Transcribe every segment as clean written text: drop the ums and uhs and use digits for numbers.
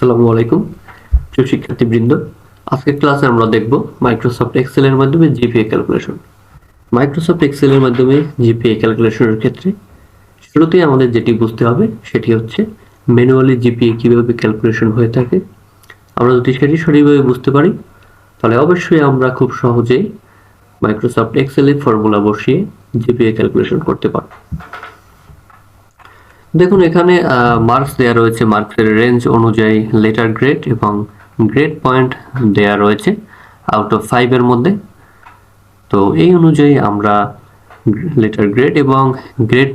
আসসালামু আলাইকুম প্রিয় শিক্ষার্থীবৃন্দ। আজকের ক্লাসে আমরা দেখব মাইক্রোসফট এক্সেল এর মাধ্যমে জিপিএ ক্যালকুলেশন। মাইক্রোসফট এক্সেল এর মাধ্যমে জিপিএ ক্যালকুলেশনের ক্ষেত্রে শুরুতেই আমাদের যেটি বুঝতে হবে সেটি হচ্ছে ম্যানুয়ালি জিপিএ কিভাবে ক্যালকুলেশন হয়ে থাকে। আমরা যদি সেটি সঠিকভাবে বুঝতে পারি তাহলে অবশ্যই আমরা খুব সহজেই মাইক্রোসফট এক্সেল এর ফর্মুলা বসিয়ে জিপিএ ক্যালকুলেশন করতে পারব। দেখুন এখানে মার্কস দেয়া রয়েছে, মার্কসের রেঞ্জ অনুযায়ী লেটার গ্রেড এবং গ্রেড পয়েন্ট দেয়া রয়েছে আউট অফ 5 এর মধ্যে। তো এই অনুযায়ী আমরা লেটার গ্রেড এবং গ্রেড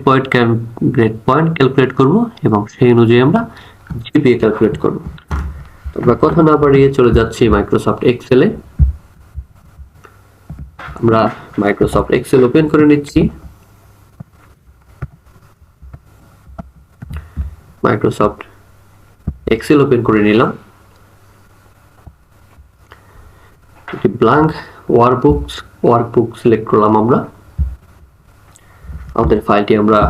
পয়েন্ট ক্যালকুলেট করব এবং সেই অনুযায়ী আমরা জিপিএ ক্যালকুলেট করব। আমরা কথা না বাড়িয়ে চলে যাচ্ছি মাইক্রোসফট এক্সেলে। আমরা মাইক্রোসফট এক্সেল ওপেন করে নিচ্ছি। মাইক্রোসফট এক্সেল ওপেন করে নিলাম। একটি ব্ল্যাঙ্ক ওয়ার্কবুক সিলেক্ট করলাম। আমরা আমাদের ফাইলটি আমরা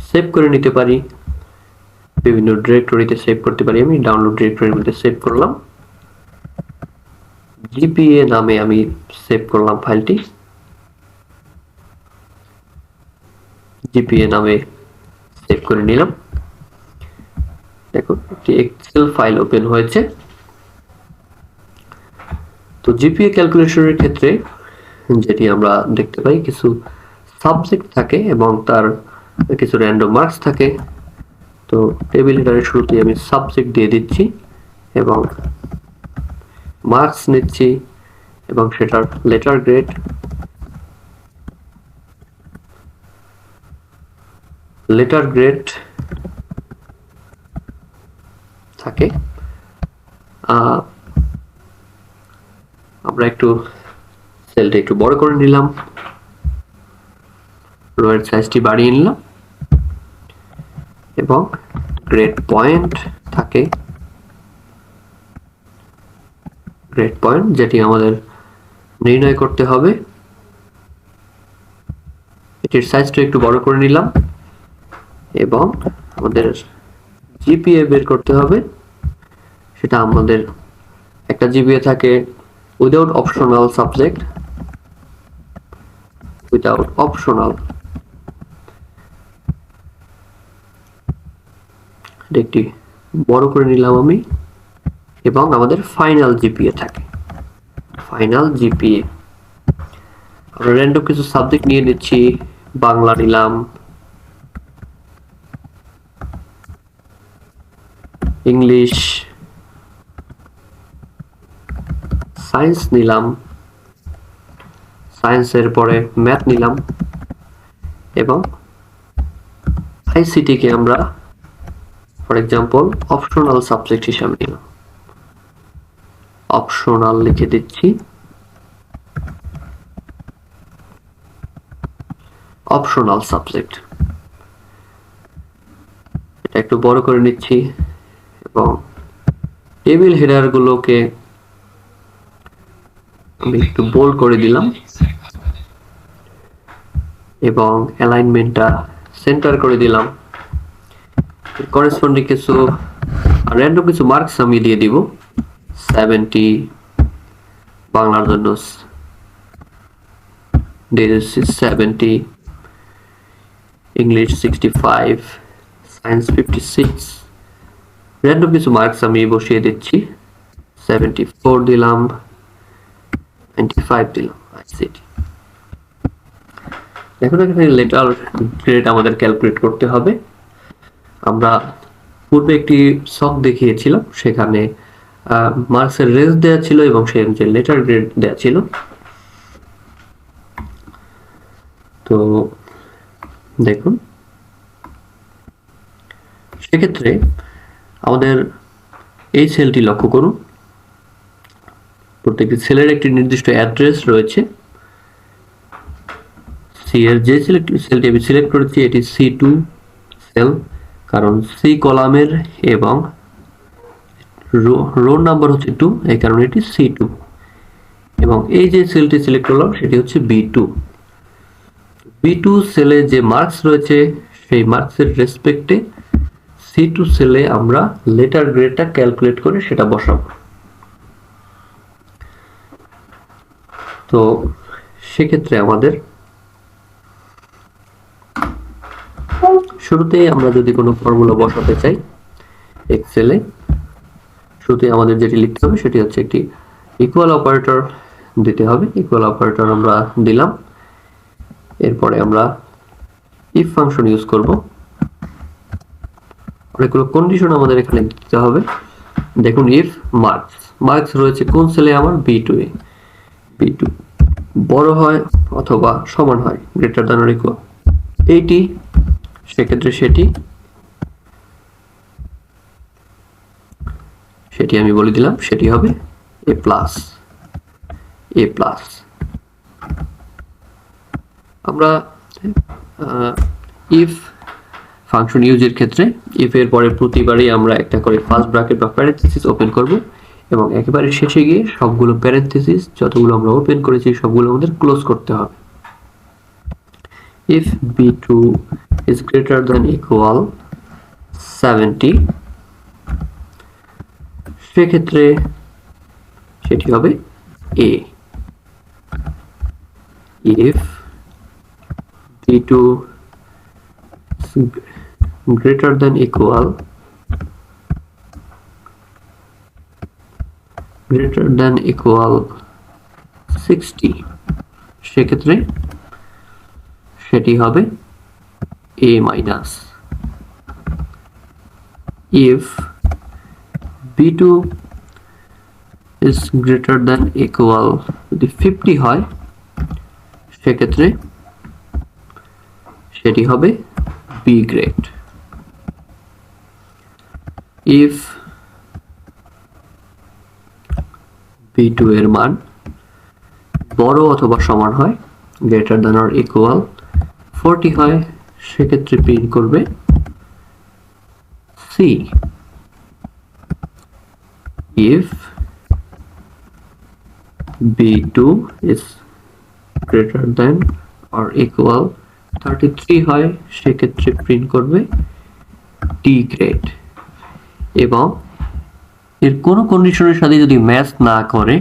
সেভ করে নিতে পারি, বিভিন্ন ডিরেক্টরিতে সেভ করতে পারি। আমি ডাউনলোড ডিরেক্টরির মধ্যে সেভ করলাম, জিপিএ নামে আমি সেভ করলাম ফাইলটি। জিপিএ নামে সেভ করে নিলাম। দেখুন একটি এক্সেল ফাইল ওপেন হয়েছে। তো জিপিএ ক্যালকুলেশনের ক্ষেত্রে যেটি আমরা দেখতে পাই, কিছু সাবজেক্ট থাকে এবং তার কিছু র্যান্ডম মার্কস থাকে। তো টেবিল হেডারের শুরুতে আমি সাবজেক্ট দিয়ে দিচ্ছি এবং মার্কস নিচ্ছি এবং সেটার লেটার গ্রেড থাকে। আমরা একটু সেলটা একটু বড় করে নিলাম, রোয়ের সাইজটি বাড়িয়ে নিলাম এবং গ্রেড পয়েন্ট থাকে। গ্রেড পয়েন্ট যেটি আমাদের নির্ণয় করতে হবে, এটির সাইজটা একটু বড় করে নিলাম এবং আমাদের জিপিএ বের করতে হবে। সেটা আমাদের একটা জিপিএ থাকে উইদাউট অপশনাল সাবজেক্ট, একটি বড় করে নিলাম আমি এবং আমাদের ফাইনাল জিপিএ থাকে। ফাইনাল জিপিএ আমরা র্যান্ডম কিছু সাবজেক্ট নিয়ে নিচ্ছি। বাংলা নিলাম, ইংলিশ, সায়েন্স নিলাম, সায়েন্সের পরে ম্যাথ নিলাম এবং আইসিটি কে আমরা ফর এক্সাম্পল অপশনাল সাবজেক্ট হিসাবে নিলাম। অপশনাল লিখে দিচ্ছি। অপশনাল সাবজেক্ট এটা একটু বড় করে নিচ্ছি এবং টেবিল হেডার গুলোকে আমি একটু বোল্ড করে দিলাম এবং অ্যালাইনমেন্টটা সেন্টার করে দিলাম। করেসপন্ডিং কিছু র্যান্ডম কিছু মার্কস আমি দিয়ে দিব। 70 বাংলার জন্য 70, ইংলিশ 65, সায়েন্স 56, র্যান্ডম কিছু মার্কস আমি বসিয়ে দিচ্ছি। 74 দিলাম, 95 দিলাম আইসিটি। এখন এখানে লেটার গ্রেড আমাদের ক্যালকুলেট করতে হবে। আমরা পূর্বে একটি ছক দেখিয়েছিলাম, সেখানে মার্কসের রেঞ্জ দেওয়া ছিল এবং সেই অনুযায়ী লেটার গ্রেড দেওয়া ছিল। তো দেখুন সেক্ষেত্রে আমাদের এই সেলটি লক্ষ্য করুন। প্রত্যেকটি সেলের একটি নির্দিষ্ট অ্যাড্রেস রয়েছে। সি এর যে সেলটি আমি সিলেক্ট করেছি এটি C2 সেল, কারণ সি কলামের এবং রো নাম্বার হচ্ছে 2, এই কারণে এটি C2। এবং এই যে সেলটি সিলেক্ট করলাম সেটি হচ্ছে B2 সেলে যে মার্কস রয়েছে সেই মার্কসের রেসপেক্টে C2 সেলে আমরা লেটার গ্রেডটা ক্যালকুলেট করে সেটা বসাবো। তো সেক্ষেত্রে আমাদের শুরুতেই আমরা যদি কোনো ফর্মুলা বসাতে চাই এক্সেলে, শুরুতে আমাদের যেটি লিখতে হবে সেটি হচ্ছে একটি ইকুয়াল অপারেটর দিতে হবে। ইকুয়াল অপারেটর আমরা দিলাম, এরপরে আমরা ইফ ফাংশন ইউজ করব। অনেকগুলো কন্ডিশন আমাদের এখানে দিতে হবে। দেখুন, ইফ মার্কস রয়েছে কোন সেলে আমার B2 এ, B2 বড় হয় অথবা সমান হয়, গ্রেটার দ্যান অর ইকুয়াল 80, সেক্ষেত্রে সেটি আমি বলে দিলাম, সেটি হবে A+। আমরা ইফ ফাংশন ইউজের ক্ষেত্রে ইফ এর পরে প্রতিবারই আমরা একটা করে ফার্স্ট ব্র্যাকেট বা প্যারেনথেসিস ওপেন করব এবং একেবারে শেষে গিয়ে সবগুলো প্যারেনথেসিস যতগুলো আমরা ওপেন করেছি সবগুলো আমাদের ক্লোজ করতে হবে। if B2 is greater than equal 70, সেক্ষেত্রে সেটি হবে A। if B2 greater than equal 60, সেক্ষেত্রে সেটি হবে A-। if B2 is greater than equal যদি 50 হয়, সেক্ষেত্রে সেটি হবে B grade। if B2 এর মান বড় অথবা সমান হয়, greater than or equal 40 হয়, সেক্ষেত্রে প্রিন্ট করবে C। if B2 is greater than or equal 33 হয়, সেক্ষেত্রে প্রিন্ট করবে D grade। এবং এর কোনো কন্ডিশনের সাথে যদি ম্যাচ না করে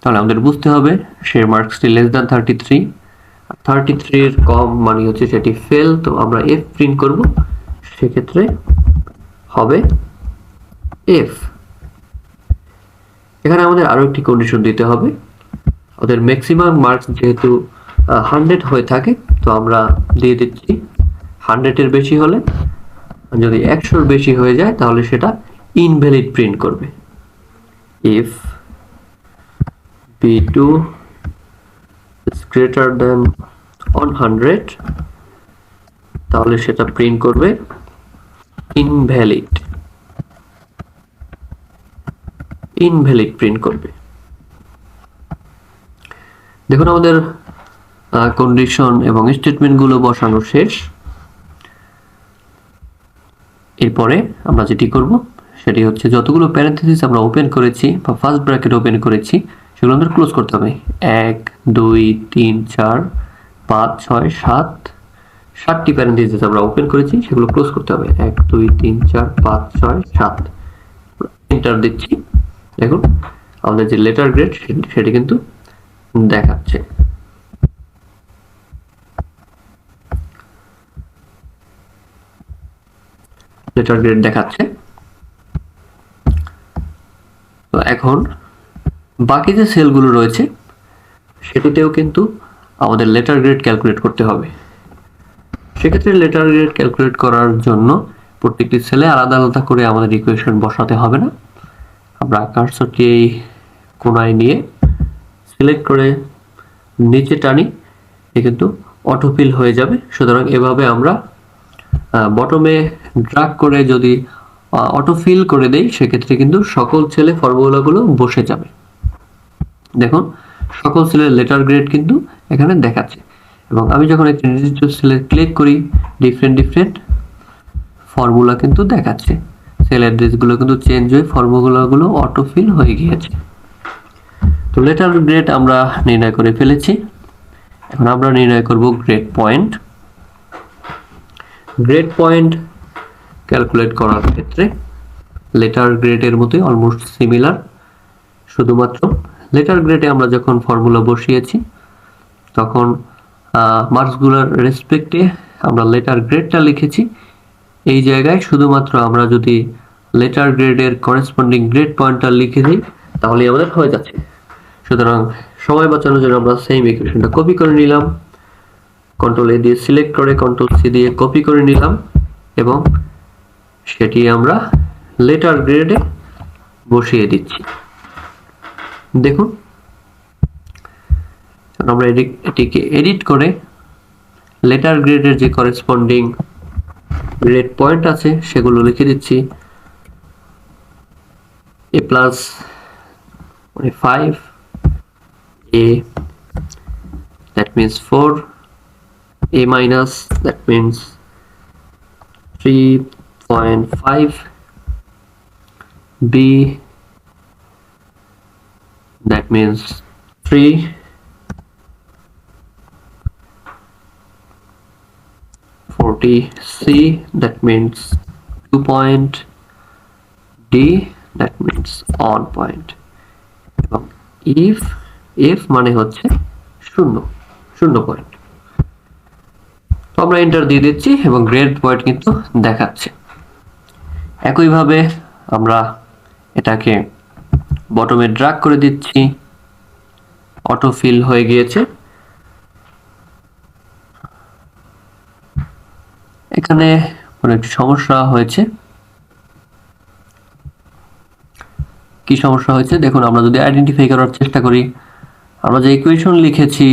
তাহলে আমাদের বুঝতে হবে সে মার্কসটি লেস দ্যান 33, 33 এর কম মানে হচ্ছে সেটি ফেল। তো আমরা F প্রিন্ট করব, সেক্ষেত্রে হবে F। এখানে আমাদের আরো একটি কন্ডিশন দিতে হবে। ওদের ম্যাক্সিমাম মার্কস যেহেতু 100 হয়ে থাকে, তো আমরা দিয়ে দিচ্ছি 100 এর বেশি হলে, যদি 100 এর বেশি হয়ে যায় তাহলে সেটা ইনভ্যালিড প্রিন্ট করবে। if B2 is greater than 100, তাহলে সেটা প্রিন্ট করবে ইনভ্যালিড প্রিন্ট করবে। দেখুন, আমাদের কন্ডিশন এবং স্টেটমেন্ট গুলো বসানো শেষ। এরপরে আমরা যেটি করব সেটি হচ্ছে যতগুলো প্যারেনথেসিস আমরা ওপেন করেছি বা ফার্স্ট ব্র্যাকেট ওপেন করেছি সেগুলো আমাদের ক্লোজ করতে হবে। 1 2 3 4 5 6 7, 7টি প্যারেনথেসিস আমরা ওপেন করেছি, সেগুলো ক্লোজ করতে হবে। 1 2 3 4 5 6 7, এন্টার দিচ্ছি। দেখুন, আমাদের যে লেটার গ্রেড সেটি কিন্তু দেখাচ্ছে। লেটার গ্রেড দেখাচ্ছে। তো এখন বাকি যে সেলগুলো রয়েছে সেটিতেও কিন্তু আমাদের লেটার গ্রেড ক্যালকুলেট করতে হবে। সেক্ষেত্রে লেটার গ্রেড ক্যালকুলেট করার জন্য প্রত্যেকটি সেলে আলাদা আলাদা করে আমাদের ইকুয়েশন বসাতে হবে না। আমরা কার্সরটি এই কোণায় নিয়ে সিলেক্ট করে নিচে টানি, এ কিন্তু অটোফিল হয়ে যাবে। সুতরাং এভাবে আমরা বটমে ড্র্যাগ করে যদি অটোফিল করে দেই, সেক্ষেত্রে কিন্তু সকল সেলে ফর্মুলাগুলো বসে যাবে। দেখুন, সকল সেলের লেটার গ্রেড কিন্তু এখানে দেখাচ্ছে। এবং আমি যখন একটি নির্দিষ্ট সেলে ক্লিক করি, ডিফারেন্ট ফর্মুলা কিন্তু দেখাচ্ছে। সেল অ্যাড্রেসগুলো কিন্তু চেঞ্জ হয়ে ফর্মুলাগুলো অটোফিল হয়ে গিয়েছে। তো লেটার গ্রেড আমরা নির্ণয় করে ফেলেছি। এখন আমরা নির্ণয় করব grade point. Grade point calculate করার ক্ষেত্রে লেটার গ্রেডের মতোই অলমোস্ট সিমিলার, শুধুমাত্র লেটার গ্রেডে আমরা যখন ফর্মুলা বসিয়েছি তখন মার্কসগুলোর রেসপেক্টে আমরা লেটার গ্রেডটা লিখেছি। এই জায়গায় শুধুমাত্র আমরা যদি লেটার গ্রেডের করেসপন্ডিং গ্রেড পয়েন্টটা লিখে দিই তাহলেই আমাদের হয়ে যাচ্ছে। সুতরাং সময় বাঁচানোর জন্য আমরা সেম ইকুয়েশনটা কপি করে নিলাম, কন্ট্রোল এ দিয়ে সিলেক্ট করে কন্ট্রোল সি দিয়ে কপি করে নিলাম এবং সেটি আমরা লেটার গ্রেডে বসিয়ে দিচ্ছি। দেখুন আমরা এটিকে এডিট করে লেটার গ্রেডের যে করেসপন্ডিং গ্রেড পয়েন্ট আছে সেগুলো লিখে দিচ্ছি। A plus 5, A that means 4, A minus that means 3.5, B that means 3, 40, C that means 2 point, D that means on point, এবং if মানে হচ্ছে শূন্য পয়েন্ট। তো আমরা এন্টার দিয়ে দিচ্ছি এবং গ্রেড পয়েন্ট কিন্তু দেখাচ্ছে। একইভাবে আমরা এটাকে বটমে ড্র্যাগ করে দিচ্ছি, অটো ফিল হয়ে গিয়েছে। এখানে কোনো একটি সমস্যা হয়েছে। কি সমস্যা হয়েছে দেখুন, আমরা যদি আইডেন্টিফাই করার চেষ্টা করি, আমরা যে ইকুয়েশন লিখেছি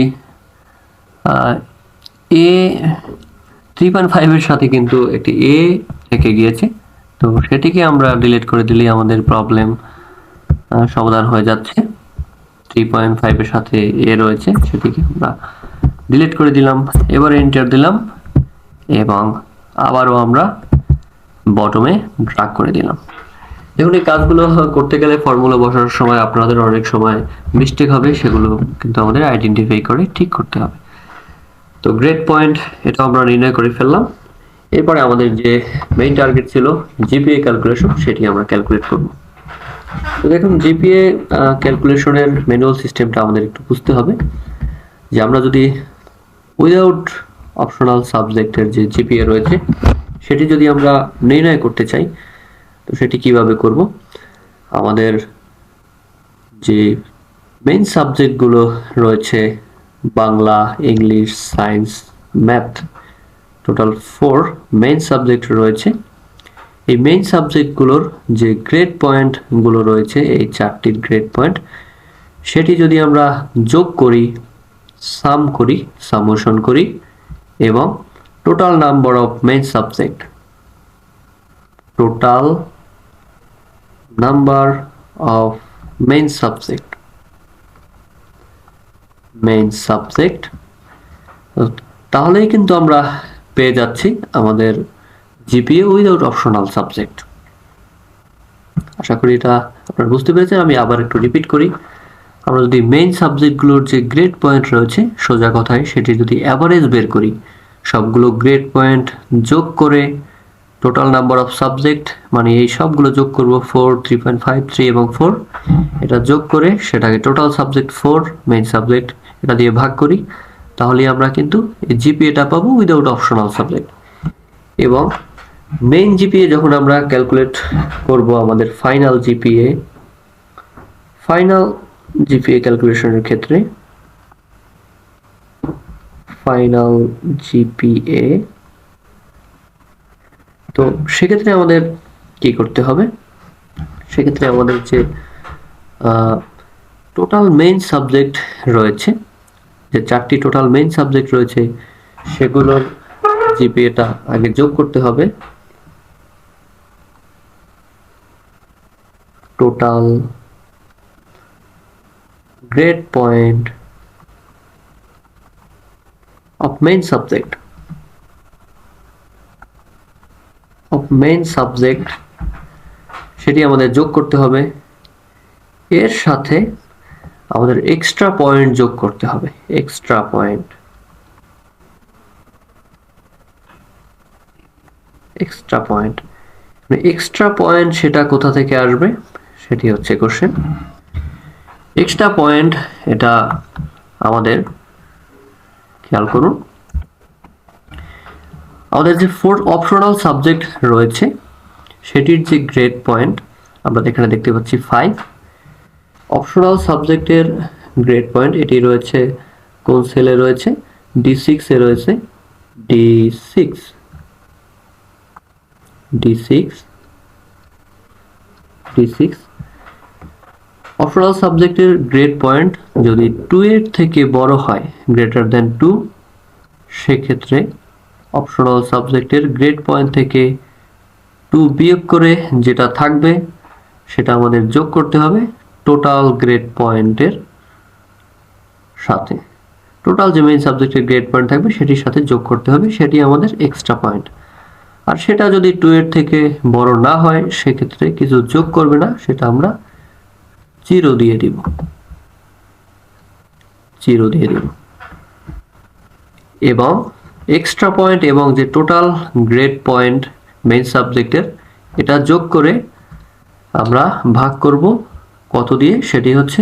এ 3.5 এর সাথে কিন্তু একটি এ থেকে গিয়েছে, তো সেটিকে আমরা ডিলিট করে দিলেই আমাদের প্রবলেম সমাধান হয়ে যাচ্ছে। 3.5 এর সাথে এ রয়েছে, সেটিকে আমরা ডিলিট করে দিলাম, এবার এন্টার দিলাম এবং আবারও আমরা বটমে ড্র্যাগ করে দিলাম। দেখুন এই কাজগুলো করতে গেলে ফর্মুলা বসানোর সময় আপনাদের অনেক সময় মিস্টেক হবে, সেগুলো কিন্তু আমাদের আইডেন্টিফাই করে ঠিক করতে হবে। তো গ্রেড পয়েন্ট এটা আমরা নির্ণয় করে ফেললাম। এরপরে আমাদের যে মেইন টার্গেট ছিল জিপিএ ক্যালকুলেশন, সেটি আমরা ক্যালকুলেট করব। তো দেখুন জিপিএ ক্যালকুলেশনের ম্যানুয়াল সিস্টেমটা আমাদের একটু বুঝতে হবে, যে আমরা যদি উইদাউট অপশনাল সাবজেক্টের যে জিপিএ রয়েছে সেটি যদি আমরা নির্ণয় করতে চাই তো সেটি কিভাবে করব। আমাদের যে মেইন সাবজেক্টগুলো রয়েছে Bangla, English, science, math, total 4 main subject রয়েছে। এই মেইন সাবজেক্টগুলোর যে গ্রেড পয়েন্টগুলো রয়েছে, এই 4টির গ্রেড পয়েন্ট, সেটি যদি আমরা যোগ করি, সামেশন করি এবং total number of main subject, total number of main subject, তাহলেই কিন্তু আমরা পেয়ে যাচ্ছি আমাদের জিপিএ উইদাউট অপশনাল সাবজেক্ট। আশা করি এটা আপনারা বুঝতে পেরেছেন। আমি আবার একটু রিপিট করি, আমরা যদি মেইন সাবজেক্টগুলোর যে গ্রেড পয়েন্ট রয়েছে, সোজা কথায় সেটি যদি অ্যাভারেজ বের করি, সবগুলো গ্রেড পয়েন্ট যোগ করে টোটাল নাম্বার অফ সাবজেক্ট, মানে এই সবগুলো যোগ করব 4, 3.5, 3 এবং 4, এটা যোগ করে সেটাকে টোটাল সাবজেক্ট 4 মেইন সাবজেক্ট এটা দিয়ে ভাগ করি, তাহলে আমরা কিন্তু এই জিপিএটা পাবো উইদাউট অপশনাল সাবজেক্ট। এবং মেইন জিপিএ যখন আমরা ক্যালকুলেট করব, আমাদের ফাইনাল জিপিএ ক্যালকুলেশনের ক্ষেত্রে ফাইনাল জিপিএ, তো সেক্ষেত্রে আমাদের কি করতে হবে, সেক্ষেত্রে আমাদের যে টোটাল মেইন সাবজেক্ট রয়েছে, যে 4টি টোটাল মেইন সাবজেক্ট রয়েছে, সেগুলোর জিপিএটা আগে যোগ করতে হবে। Total grade point of main subject সেটি আমাদের যোগ করতে হবে। এর সাথে আমাদের এক্সট্রা পয়েন্ট যোগ করতে হবে, এক্সট্রা পয়েন্ট এক্সট্রা পয়েন্ট সেটা কোথা থেকে আসবে সেটি হচ্ছে কোশ্চেন। এক্সট্রা পয়েন্ট এটা আমাদের খেয়াল করুন, আমাদের যে 4 অপশনাল সাবজেক্ট রয়েছে সেটির যে গ্রেড পয়েন্ট আমরা এখানে দেখতে পাচ্ছি 5। অপশনাল সাবজেক্টের গ্রেড পয়েন্ট এটি রয়েছে কোন সেলে রয়েছে, D6 এ রয়েছে, D6 অপশনাল সাবজেক্টের গ্রেড পয়েন্ট যদি 2 এর থেকে বড় হয়, গ্রেটার দেন 2, সেক্ষেত্রে অপশনাল সাবজেক্টের গ্রেড পয়েন্ট থেকে 2 বিয়োগ করে যেটা থাকবে সেটা আমাদের যোগ করতে হবে টোটাল গ্রেড পয়েন্টের সাথে। টোটাল যে মেইন সাবজেক্টের গ্রেড পয়েন্ট থাকবে সেটির সাথে যোগ করতে হবে, সেটি আমাদের এক্সট্রা পয়েন্ট। আর সেটা যদি 2 এর থেকে বড় না হয় সেক্ষেত্রে কিছু যোগ করবে না, সেটা আমরা 0 দিয়ে দিব, এবং এক্সট্রা পয়েন্ট এবং যে টোটাল গ্রেড পয়েন্ট মেইন সাবজেক্টের এটা যোগ করে আমরা ভাগ করব কত দিয়ে, সেটি হচ্ছে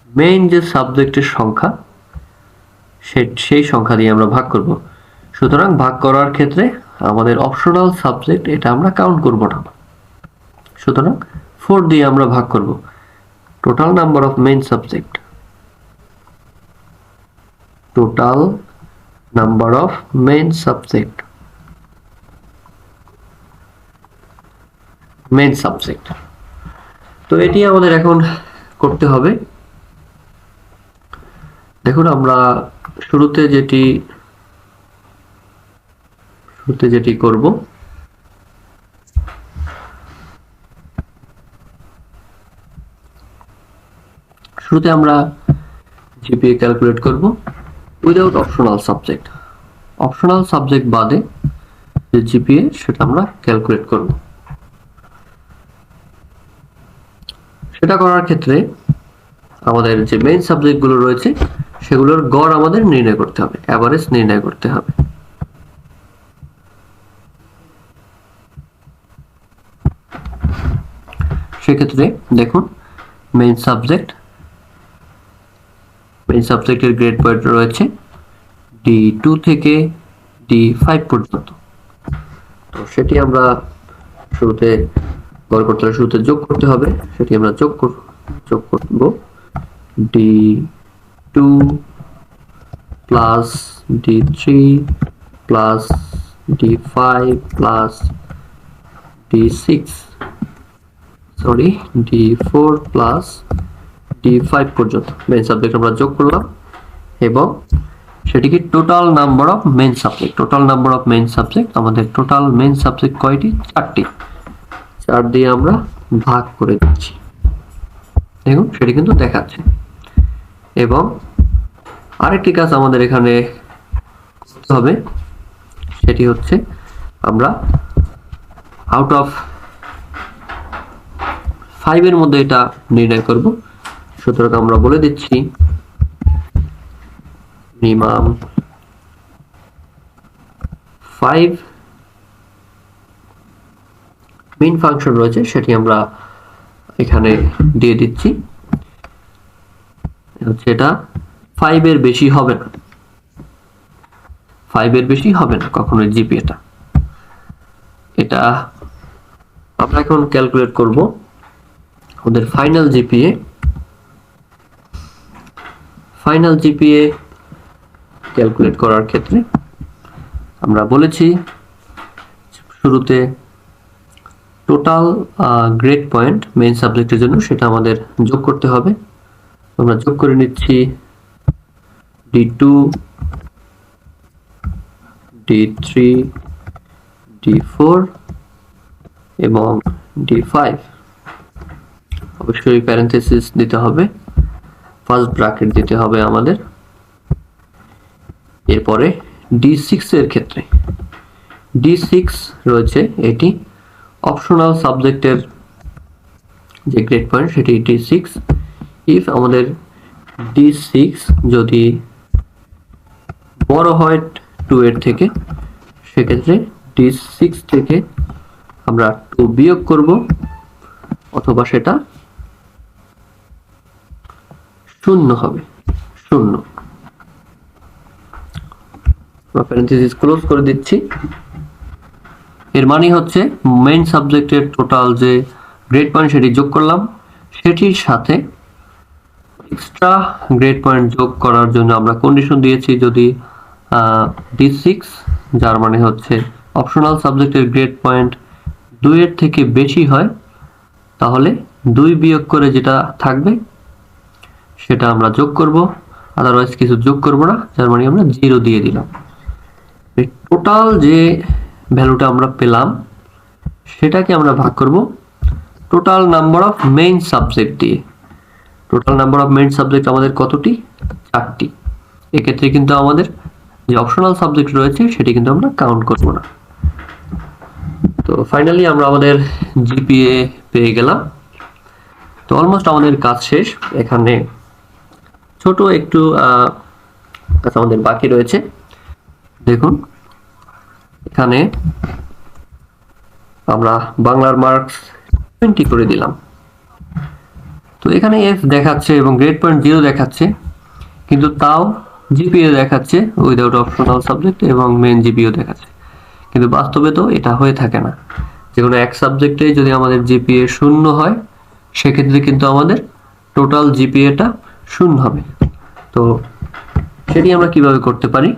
মেইন যে সাবজেক্টের সংখ্যা সেই সংখ্যা দিয়ে আমরা ভাগ করব। সুতরাং ভাগ করার ক্ষেত্রে আমাদের অপশনাল সাবজেক্ট এটা আমরা কাউন্ট করব না, সুতরাং 4 দিয়ে আমরা ভাগ করব। Total number of main subject, main subject. তো এটি আমাদের এখন করতে হবে। দেখুন আমরা শুরুতে যেটি করব, শুরুতে আমরা জিপিএ ক্যালকুলেট করব without optional subject. Optional subject বাদে যে জিপিএ সেটা আমরা ক্যালকুলেট করব। সেটা করার ক্ষেত্রে আমাদের যে মেইন সাবজেক্টগুলো রয়েছে সেগুলোর গড় আমাদের নির্ণয় করতে হবে, এভারেজ নির্ণয় করতে হবে। সেক্ষেত্রে দেখুন মেইন সাবজেক্টের গ্রেড পয়েন্ট রয়েছে D2 থেকে D5 পর্যন্ত। তো সেটি আমরা শুরুতে গড় করতে হলে শুরুতে যোগ করতে হবে, সেটি আমরা যোগ করব D2 plus D3 plus D5 plus D4 plus D5 পর্যন্ত মেইন সাবজেক্ট আমরা যোগ করলাম, এবং সেটিকে total number of main subject, আমাদের টোটাল মেইন সাবজেক্ট কয়টি, 4টি, 4 দিয়ে আমরা ভাগ করে দিচ্ছি। দেখুন সেটি কিন্তু দেখাচ্ছে। এবং আরেকটি কাজ আমাদের এখানে করতে হবে, সেটি হচ্ছে আমরা আউট অফ 5 এর মধ্যে এটা নির্ণয় করব। সুতরাং আমরা বলে দিচ্ছি মিনিমাম 5 মেইন ফাংশন রয়েছে সেটি আমরা এখানে দিয়ে দিচ্ছি। হচ্ছে এটা 5 এর বেশি হবে না, 5 এর বেশি হবে না কখনোই জিপিএটা। এটা আমরা এখন ক্যালকুলেট করব আমাদের ফাইনাল জিপিএ ক্যালকুলেট করার ক্ষেত্রে আমরা বলেছি শুরুতে টোটাল গ্রেড পয়েন্ট মেইন সাবজেক্টের জন্য সেটা আমাদের যোগ করতে হবে। আমরা যোগ করে নিচ্ছি D2 D3 D4 এবং D5, অবশ্যই প্যারেনথেসিস দিতে হবে, ফার্স্ট ব্র্যাকেট দিতে হবে আমাদের। এরপরে D6 এর ক্ষেত্রে D6 রয়েছে, এটি অপশনাল সাবজেক্টের যে গ্রেড পয়েন্ট সেটি D6। ইফ আমাদের D6 যদি বড় হয় 2 এর থেকে, সেক্ষেত্রে D6 থেকে আমরা 2 বিয়োগ করব, অথবা সেটা 0 হবে, 0। আমরা প্যারেনথেসিস ক্লোজ করে দিচ্ছি। এর মানে হচ্ছে মেইন সাবজেক্টের টোটাল যে গ্রেড পয়েন্ট সেটি যোগ করলাম, সেটির সাথে এক্সট্রা গ্রেড পয়েন্ট যোগ করার জন্য আমরা কন্ডিশন দিয়েছি, যদি D6, যার মানে হচ্ছে অপশনাল সাবজেক্টের গ্রেড পয়েন্ট 2 এর থেকে বেশি হয়, তাহলে 2 বিয়োগ করে যেটা থাকবে সেটা আমরা যোগ করব, আদারওয়াইজ কিছু যোগ করব না, যার মানে আমরা 0 দিয়ে দিলাম। টোটাল যে ভ্যালুটা আমরা পেলাম সেটাকে আমরা ভাগ করব total number of main subject দিয়ে। Total number of main subject আমাদের কতটি? 4টি। এক্ষেত্রে কিন্তু আমাদের যে অপশনাল সাবজেক্ট রয়েছে সেটি কিন্তু আমরা কাউন্ট করব না। তো ফাইনালি আমরা আমাদের জিপিএ পেয়ে গেলাম। তো অলমোস্ট আমাদের কাজ শেষ। এখানে ছোট একটু কাজ আমাদের বাকি রয়েছে। দেখুন, এখানে আমরা বাংলার মার্কস 20 করে দিলাম। তো এখানে এফ দেখাচ্ছে এবং গ্রেড পয়েন্ট 0 দেখাচ্ছে, কিন্তু তাও জিপিএ দেখাচ্ছে উইদাউট অপশনাল সাবজেক্ট এবং মেইন জিপিও দেখাচ্ছে। কিন্তু বাস্তবে তো এটা হয়ে থাকে না। যে কোনো এক সাবজেক্টে যদি আমাদের জিপিএ 0 হয়, সেক্ষেত্রে কিন্তু আমাদের টোটাল জিপিএটা 0 হবে। তো সেটি আমরা কিভাবে করতে পারি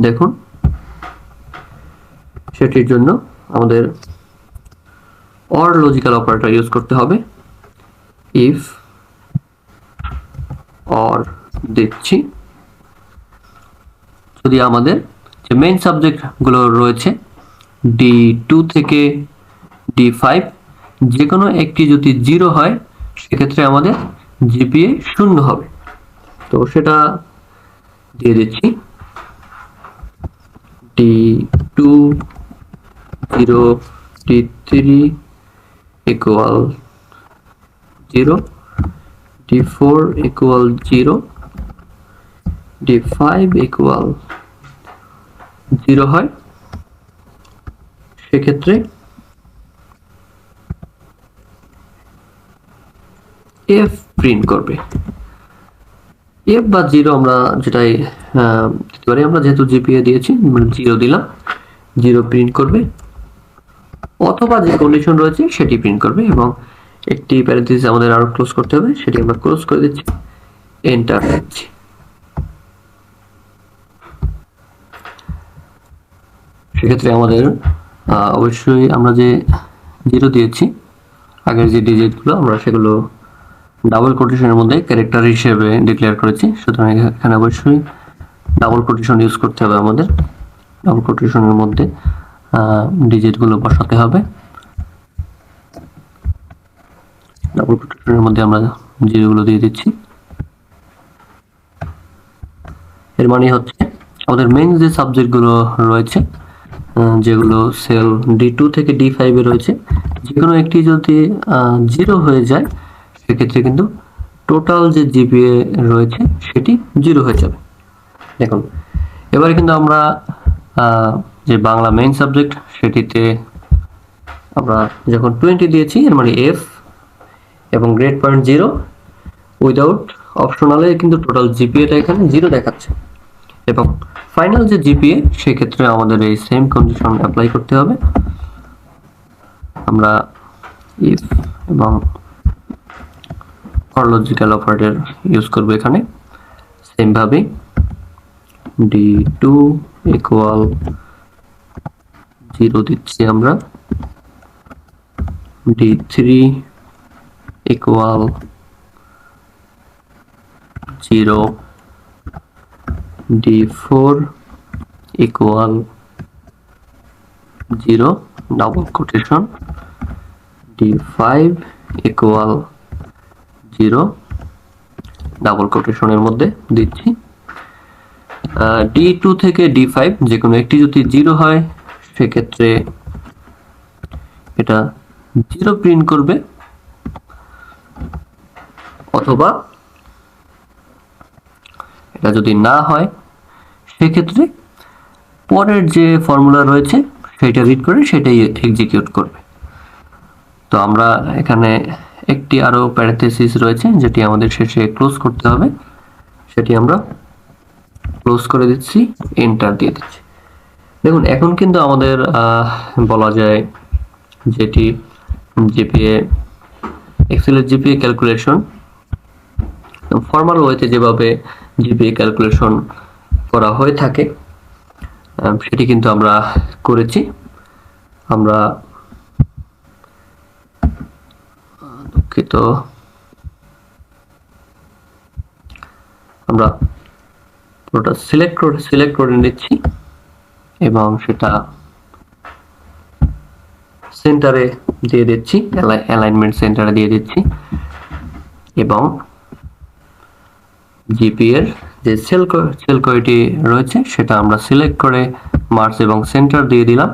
দেখুন। সেটির জন্য আমাদের অর লজিক্যাল অপারেটর ইউজ করতে হবে। ইফ অর দিচ্ছি, যদি আমাদের যে মেইন সাবজেক্ট গুলো রয়েছে D2 থেকে D5 যে কোনো একটি যদি 0 হয়, সেক্ষেত্রে আমাদের জিপিএ 0 হবে। তো সেটা দিয়ে দিচ্ছি, D2 0, D3 equal 0, D4 equal 0, D5 equal 0 হয়, সেক্ষেত্রে F প্রিন্ট করবে। F বা 0 আমরা যেটাই দিতে পারি। আমরা যেহেতু জিপিএ দিয়েছি, 0 দিলাম, 0 প্রিন্ট করবে, অথবা যে কন্ডিশন রয়েছে সেটি প্রিন্ট করবে। এবং একটি প্যারেনথেসিস আমাদের আরো ক্লোজ করতে হবে, সেটি আমরা ক্লোজ করে দিচ্ছি, এন্টার দিচ্ছি। সেক্ষেত্রে আমাদের অবশ্যই আমরা যে 0 দিয়েছি আগের যে ডিজিটগুলো, আমরা সেগুলো ডাবল কোটেশনের মধ্যে ক্যারেক্টার হিসেবে ডিক্লেয়ার করেছি। সুতরাং এখানে অবশ্যই ডাবল কোটেশন ইউজ করতে হবে আমাদের। ডাবল কোটেশনের মধ্যে ডিজিটগুলো বসাতে হবে। ডাবল কোটেশনের মধ্যে আমরা জিরোগুলো দিয়ে দিচ্ছি। এর মানে হচ্ছে আমাদের মেইন যে সাবজেক্টগুলো রয়েছে, যেগুলো সেল D2 থেকে D5 এ রয়েছে, যে কোনো একটি যদি 0 হয়ে যায়, সেক্ষেত্রে কিন্তু টোটাল যে জিপিএ রয়েছে সেটি 0 হয়ে যাবে। দেখুন, এবারে কিন্তু আমরা যে বাংলা মেইন সাবজেক্ট সেটিতে আমরা যখন 20 দিয়েছি, এর মানে এফ এবং গ্রেড পয়েন্ট 0 উইদাউট অপশনালে কিন্তু টোটাল জিপিএটা এখানে 0 দেখাচ্ছে। এবং ফাইনাল যে জিপিএ, সেক্ষেত্রে আমাদের এই সেম কন্ডিশন অ্যাপ্লাই করতে হবে। আমরা ইফ এবং ফর লজিক্যাল অপারেটর ইউজ করব এখানে। সেম ভাবে D2 ইকুয়াল 0 দিচ্ছি আমরা, D3 equal 0, D4 equal 0 double quotation, D5 equal 0 double কোটেশনের মধ্যে দিচ্ছি। D2 থেকে D5 যে কোনো একটি যদি 0 হয়, সেক্ষেত্রে এটা 0 প্রিন্ট করবে, অথবা এটা যদি না হয়, সেক্ষেত্রে পরের যে ফর্মুলা রয়েছে সেটা রিড করে সেটাই এক্সিকিউট করবে। তো আমরা এখানে একটি আরো প্যারেনথেসিস রয়েছে যেটি আমাদের শেষে ক্লোজ করতে হবে, সেটি আমরা ক্লোজ করে দিচ্ছি, এন্টার দিয়ে দিচ্ছি। দেখুন এখন কিন্তু আমাদের বলা যায় যেটি জিপিএ এক্সেলের জিপিএ ক্যালকুলেশন ফর্মাল ওয়েতে যেভাবে জিপিএ ক্যালকুলেশন করা হয়ে থাকে সেটি কিন্তু আমরা করেছি। আমরা দুঃখিত, আমরা পুরোটা সিলেক্ট করে নিচ্ছি এবং সেটা সেন্টারে দিয়ে দিচ্ছি, অ্যালাইনমেন্ট সেন্টারে দিয়ে দিচ্ছি এবং জিপি এর যে সেল কয়টি রয়েছে সেটা আমরা সিলেক্ট করে মার্জ এবং সেন্টার দিয়ে দিলাম।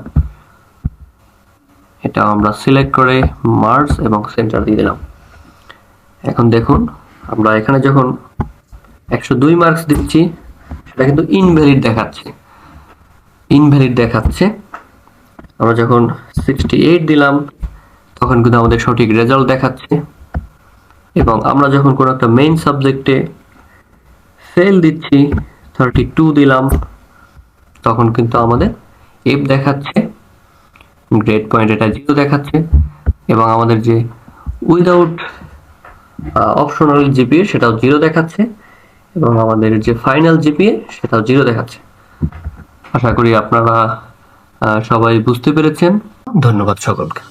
এটা আমরা সিলেক্ট করে মার্জ এবং সেন্টার দিয়ে দিলাম। এখন দেখুন আমরা এখানে যখন 102 মার্কস দিচ্ছি সেটা কিন্তু ইনভ্যালিড দেখাচ্ছে। আমরা যখন 68 দিলাম তখন কিন্তু আমাদের সঠিক রেজাল্ট দেখাচ্ছে। এবং আমরা যখন কোনো একটা মেইন সাবজেক্টে ফেল দিচ্ছি 32 দিলাম তখন কিন্তু আমাদের এফ দেখাচ্ছে, গ্রেড পয়েন্ট এটা 0 দেখাচ্ছে এবং আমাদের যে উইদাউট অপশনাল জিপিএ সেটাও 0 দেখাচ্ছে এবং আমাদের যে ফাইনাল জিপিএ সেটাও 0 দেখাচ্ছে। আশা করি আপনারা সবাই বুঝতে পেরেছেন। ধন্যবাদ সকলকে।